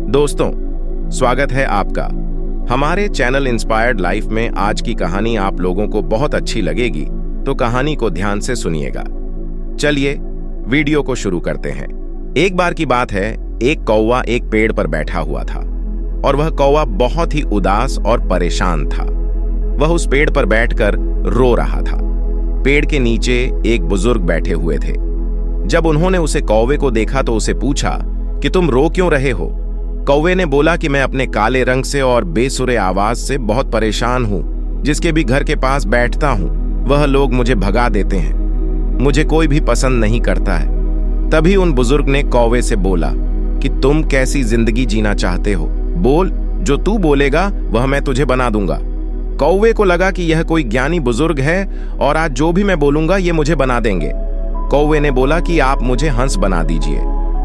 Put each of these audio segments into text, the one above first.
दोस्तों, स्वागत है आपका हमारे चैनल इंस्पायर्ड लाइफ में। आज की कहानी आप लोगों को बहुत अच्छी लगेगी, तो कहानी को ध्यान से सुनिएगा। चलिए वीडियो को शुरू करते हैं। एक बार की बात है, एक कौवा एक पेड़ पर बैठा हुआ था और वह कौवा बहुत ही उदास और परेशान था। वह उस पेड़ पर बैठकर रो रहा था। पेड़ के नीचे एक बुजुर्ग बैठे हुए थे। जब उन्होंने उसे कौवे को देखा तो उसे पूछा कि तुम रो क्यों रहे हो? कौवे ने बोला कि मैं अपने काले रंग से और बेसुरे आवाज से बहुत परेशान हूं। जिसके भी घर के पास बैठता हूं वह लोग मुझे भगा देते हैं। मुझे कोई भी पसंद नहीं करता है। तभी उन बुजुर्ग ने कौवे से बोला कि तुम कैसी जिंदगी जीना चाहते हो? बोल, जो तू बोलेगा वह मैं तुझे बना दूंगा। कौवे को लगा कि यह कोई ज्ञानी बुजुर्ग है और आज जो भी मैं बोलूंगा ये मुझे बना देंगे। कौवे ने बोला कि आप मुझे हंस बना दीजिए,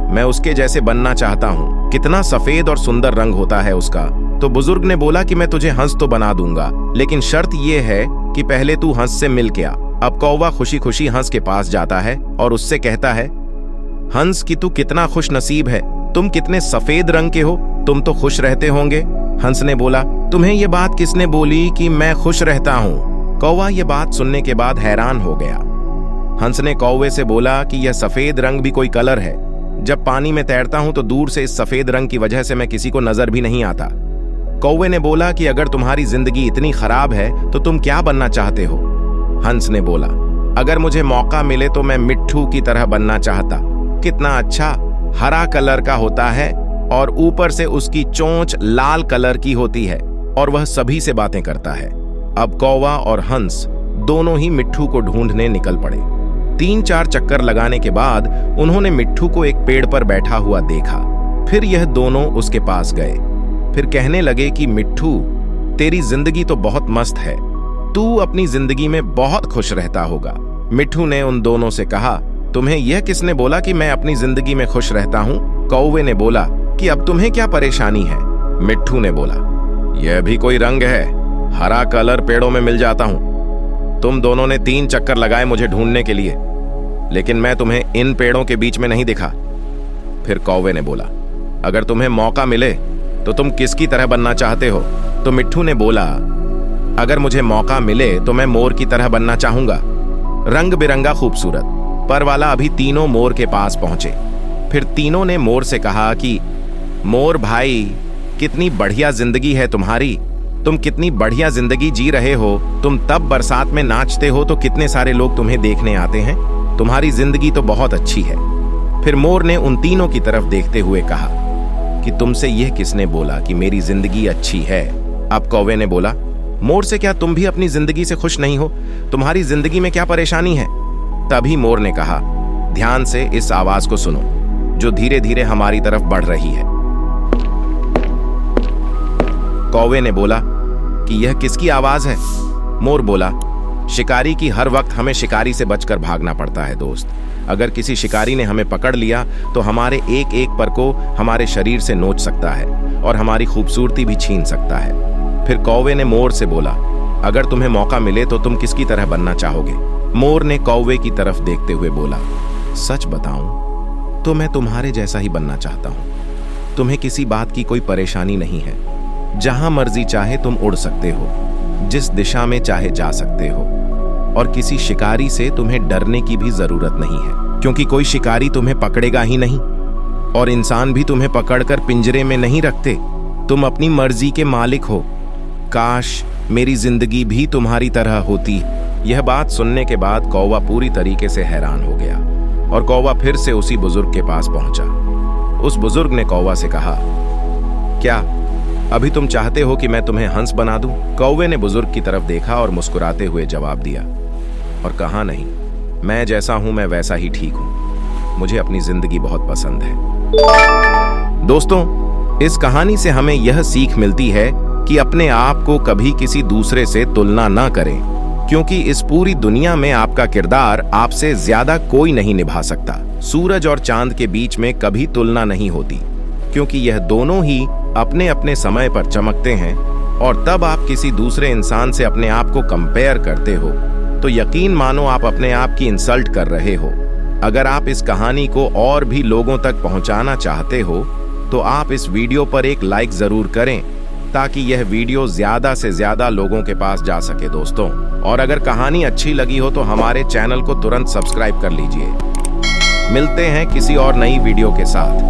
मैं उसके जैसे बनना चाहता हूँ। कितना सफेद और सुंदर रंग होता है उसका। तो बुजुर्ग ने बोला कि मैं तुझे हंस तो बना दूंगा, लेकिन शर्त यह है कि पहले तू हंस से मिल के आ। अब कौवा खुशी खुशी हंस के पास जाता है और उससे कहता है, हंस कि तू कितना खुश नसीब है, तुम कितने सफेद रंग के हो, तुम तो खुश रहते होंगे। हंस ने बोला, तुम्हें यह बात किसने बोली कि मैं खुश रहता हूँ? कौवा यह बात सुनने के बाद हैरान हो गया। हंस ने कौवे से बोला कि यह सफेद रंग भी कोई कलर है। जब पानी में तैरता हूं तो दूर से इस सफेद रंग की वजह से मैं किसी को नजर भी नहीं आता। कौवे ने बोला कि अगर तुम्हारी जिंदगी इतनी खराब है तो तुम क्या बनना चाहते हो? हंस ने बोला, अगर मुझे मौका मिले तो मैं मिट्ठू की तरह बनना चाहता। कितना अच्छा हरा कलर का होता है और ऊपर से उसकी चोंच लाल कलर की होती है और वह सभी से बातें करता है। अब कौवा और हंस दोनों ही मिट्ठू को ढूंढने निकल पड़े। 3-4 चक्कर लगाने के बाद उन्होंने मिट्ठू को एक पेड़ पर बैठा हुआ देखा। फिर यह दोनों उसके पास गए। फिर कहने लगे कि मिट्ठू, तेरी जिंदगी तो बहुत मस्त है, तू अपनी जिंदगी में बहुत खुश रहता होगा। मिट्ठू ने उन दोनों से कहा, तुम्हें यह किसने बोला कि मैं अपनी जिंदगी में खुश रहता हूं? कौवे ने बोला कि अब तुम्हें क्या परेशानी है? मिट्ठू ने बोला, यह भी कोई रंग है, हरा कलर पेड़ों में मिल जाता हूं। तुम दोनों ने 3 चक्कर लगाए मुझे ढूंढने के लिए, लेकिन मैं तुम्हें इन पेड़ों के बीच में नहीं दिखा। फिर कौवे ने बोला, अगर तुम्हें मौका मिले तो तुम किसकी तरह बनना चाहते हो? तो मिट्ठू ने बोला, अगर मुझे मौका मिले तो मैं मोर की तरह बनना चाहूंगा, रंग बिरंगा खूबसूरत। पर वाला अभी तीनों मोर के पास पहुंचे। फिर तीनों ने मोर से कहा कि मोर भाई, कितनी बढ़िया जिंदगी है तुम्हारी, तुम कितनी बढ़िया जिंदगी जी रहे हो। तुम तब बरसात में नाचते हो तो कितने सारे लोग तुम्हें देखने आते हैं। तुम्हारी जिंदगी तो बहुत अच्छी है। फिर मोर ने उन तीनों की तरफ देखते हुए कहा कि तुमसे यह किसने बोला कि मेरी जिंदगी अच्छी है? अब कौवे ने बोला, मोर से क्या तुम भी अपनी जिंदगी से खुश नहीं हो? तुम्हारी जिंदगी में क्या परेशानी है? तभी मोर ने कहा, ध्यान से इस आवाज को सुनो जो धीरे धीरे हमारी तरफ बढ़ रही है। कौवे ने बोला कि यह किसकी आवाज है? मोर बोला, शिकारी की। हर वक्त हमें शिकारी से बचकर भागना पड़ता है दोस्त। अगर किसी शिकारी ने हमें पकड़ लिया तो हमारे एक एक पर को हमारे शरीर से नोच सकता है और हमारी खूबसूरती भी छीन सकता है। फिर कौवे ने मोर से बोला, अगर तुम्हें मौका मिले तो तुम किसकी तरह बनना चाहोगे? मोर ने कौवे की तरफ देखते हुए बोला, सच बताऊं तो मैं तुम्हारे जैसा ही बनना चाहता हूं। तुम्हें किसी बात की कोई परेशानी नहीं है। जहां मर्जी चाहे तुम उड़ सकते हो, जिस दिशा में चाहे जा सकते हो और किसी शिकारी से तुम्हें डरने की भी जरूरत नहीं है, क्योंकि कोई शिकारी तुम्हें पकड़ेगा ही नहीं और इंसान भी तुम्हें पकड़कर पिंजरे में नहीं रखते। तुम अपनी मर्जी के मालिक हो। काश मेरी जिंदगी भी तुम्हारी तरह होती। यह बात सुनने के बाद कौवा पूरी तरीके से हैरान हो गया और कौवा फिर से उसी बुजुर्ग के पास पहुंचा। उस बुजुर्ग ने कौवा से कहा, क्या अभी तुम चाहते हो कि मैं तुम्हें हंस बना दूं? कौवे ने बुजुर्ग की तरफ देखा और मुस्कुराते हुए जवाब दिया, और कहा, नहीं, मैं जैसा हूं मैं वैसा ही ठीक हूं। मुझे अपनी जिंदगी बहुत पसंद है। दोस्तों, इस कहानी से हमें यह सीख मिलती है कि अपने आप को कभी किसी दूसरे से तुलना ना करें, क्योंकि इस पूरी दुनिया में आपका किरदार आपसे ज्यादा कोई नहीं निभा सकता। सूरज और चांद के बीच में कभी तुलना नहीं होती, क्योंकि यह दोनों ही अपने अपने समय पर चमकते हैं। और तब आप किसी दूसरे इंसान से अपने आप को कंपेयर करते हो तो यकीन मानो आप अपने आप की इंसल्ट कर रहे हो। अगर आप इस कहानी को और भी लोगों तक पहुंचाना चाहते हो तो आप इस वीडियो पर एक लाइक जरूर करें ताकि यह वीडियो ज्यादा से ज्यादा लोगों के पास जा सके दोस्तों। और अगर कहानी अच्छी लगी हो तो हमारे चैनल को तुरंत सब्सक्राइब कर लीजिए। मिलते हैं किसी और नई वीडियो के साथ।